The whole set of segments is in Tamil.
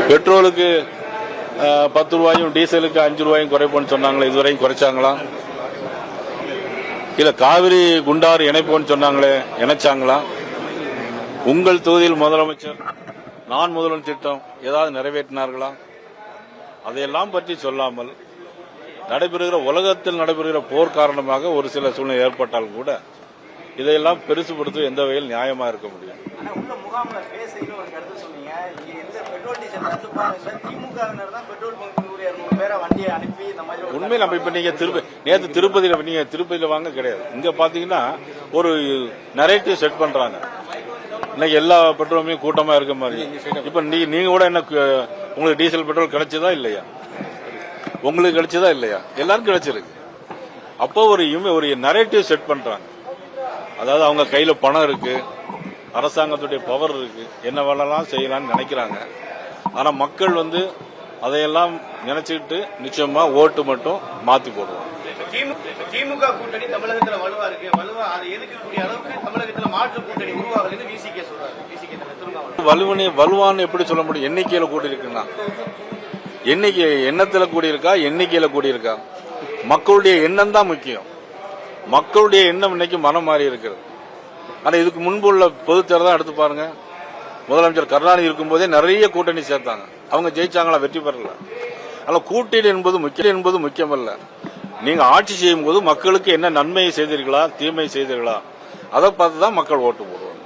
பெட்ரோலுக்கு 10 ரூபாயும் டீசலுக்கு 5 ரூபாயும் குறைப்போன்னு சொன்னாங்களே, இதுவரையும் குறைச்சாங்களா? இல்ல காவிரி குண்டாறு இணைப்போன்னு சொன்னாங்களே, இணைச்சாங்களா? உங்கள் தொகுதியில் முதலமைச்சர் நான் முதல்வன் திட்டம் ஏதாவது நிறைவேற்றினார்களா? அதையெல்லாம் பற்றி சொல்லாமல் உலகத்தில் நடைபெறுகிற போர் காரணமாக ஒரு சில சூழ்நிலை ஏற்பட்டால் கூட இதையெல்லாம் பெருசுபடுத்த எந்த வகையில் நியாயமா இருக்க முடியும்? உண்மையில் நம்ம இப்ப நீங்க நேற்று திருப்பதியில வாங்க கிடையாது. இங்க பாத்தீங்கன்னா ஒரு நரேட்டிவ் செட் பண்றாங்க. இன்னைக்கு எல்லா பெட்ரோலுமே கூட்டமா இருக்க மாதிரி. இப்ப நீங்க கூட என்ன உங்களுக்கு டீசல் பெட்ரோல் கிடைச்சதா இல்லையா? உங்களுக்கு கிடைச்சதா இல்லையா? எல்லாருக்கும் கிடைச்சிருக்கு. அப்போ ஒரு நரேட்டிவ் செட் பண்றாங்க. அதாவது அவங்க கையில பணம் இருக்கு, அரசாங்கத்துடைய பவர் இருக்கு, என்ன வேணாலும் செய்யலாம்னு நினைக்கிறாங்க. ஆனா மக்கள் அதையெல்லாம் நினைச்சுக்கிட்டு நிச்சயமா ஓட்டு மட்டும் மாத்தி போடுவாங்க. திமுக கூட்டணி தமிழகத்துல வலுவா இருக்கு, அதை எதிர்க்கக்கூடிய அளவுக்கு தமிழகத்துல மாற்று கூட்டணி உருவாகலன்னு விசிகே சொல்றாரு. வலுவான்னு எப்படி சொல்ல முடியும்? எண்ணிக்கையில கூடி இருக்குன்னா எண்ணத்துல கூடியிருக்கா, எண்ணிக்கையில கூடியிருக்கா? மக்களுடைய எண்ணம் தான் முக்கியம். மக்களுடைய எண்ணம் இன்னைக்கு மனம் மாறி இருக்கிறது. ஆனா இதுக்கு முன்பு உள்ள பொது தேர்தல் எடுத்து பாருங்க. முதலமைச்சர் கருணாநிதி இருக்கும்போதே நிறைய கூட்டணி சேர்த்தாங்க. அவங்க ஜெயிச்சாங்களா? வெற்றி பெறல. ஆனா கூட்டணி என்பது முக்கியமல்ல. நீங்க ஆட்சி செய்யும் போது மக்களுக்கு என்ன நன்மையை செய்தீர்களா, தீமை செய்தீர்களா, அதை பார்த்துதான் மக்கள் ஓட்டு போடுவாங்க.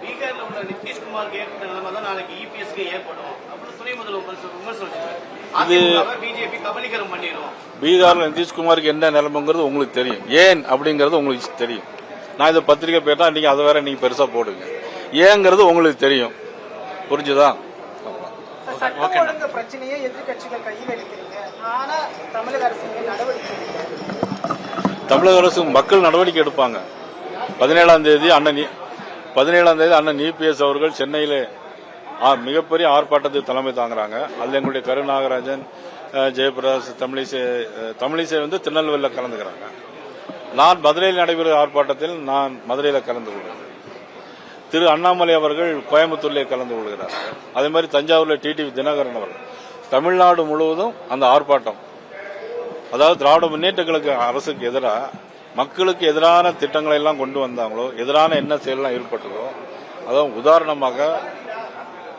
பீகார்ல நிதிஷ்குமாருக்கு என்ன நிலைமைங்கிறது உங்களுக்கு தெரியும். ஏன் அப்படிங்கறது உங்களுக்கு தெரியும். நான் இதை பத்திரிகை போட்டா நீங்க அதை வேற நீங்க பெருசா போடுங்க. ஏங்கிறது உங்களுக்கு தெரியும். புரிஞ்சுதா? பிரச்சனையை எதிர்கட்சிகள் கையில் எடுக்கிறீங்க. ஆனா தமிழக அரசு மக்கள் நடவடிக்கை எடுப்பாங்க. 17ஆம் தேதி அண்ணன் இபிஎஸ் அவர்கள் சென்னையில மிகப்பெரிய ஆர்ப்பாட்டத்துக்கு தலைமை தாங்குறாங்க. அதுல எங்களுடைய கருநாகராஜன், ஜெயபிரகாஷ், தமிழிசை திருநெல்வேலியில் கலந்துக்கிறாங்க. நான் மதுரையில் நடைபெறும் ஆர்ப்பாட்டத்தில் மதுரையில் கலந்து கொள்கிறேன். திரு அண்ணாமலை அவர்கள் கோயம்புத்தூர்லேயே கலந்து கொள்கிறார். அதே மாதிரி தஞ்சாவூர்ல டிடிவி தினகரன் அவர்கள். தமிழ்நாடு முழுவதும் அந்த ஆர்ப்பாட்டம், அதாவது திராவிட முன்னேற்ற கழக அரசுக்கு எதிராக மக்களுக்கு எதிரான திட்டங்களை எல்லாம் கொண்டு வந்தாங்களோ, எதிரான என்ன செயலாம் ஈடுபட்டதோ, அதாவது உதாரணமாக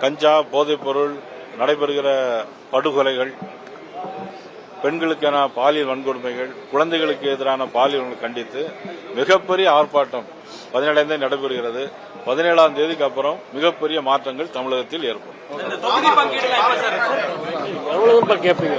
கஞ்சா, போதைப் பொருள், நடைபெறுகிற படுகொலைகள், பெண்களுக்கான பாலியல் வன்கொடுமைகள், குழந்தைகளுக்கு எதிரான பாலியல் கண்டித்து மிகப்பெரிய ஆர்ப்பாட்டம் 17ஆம் தேதி நடைபெறுகிறது. 17ஆம் தேதிக்கு அப்புறம் மிகப்பெரிய மாற்றங்கள் தமிழகத்தில் ஏற்படும். எவ்வளவு கேட்பீங்க?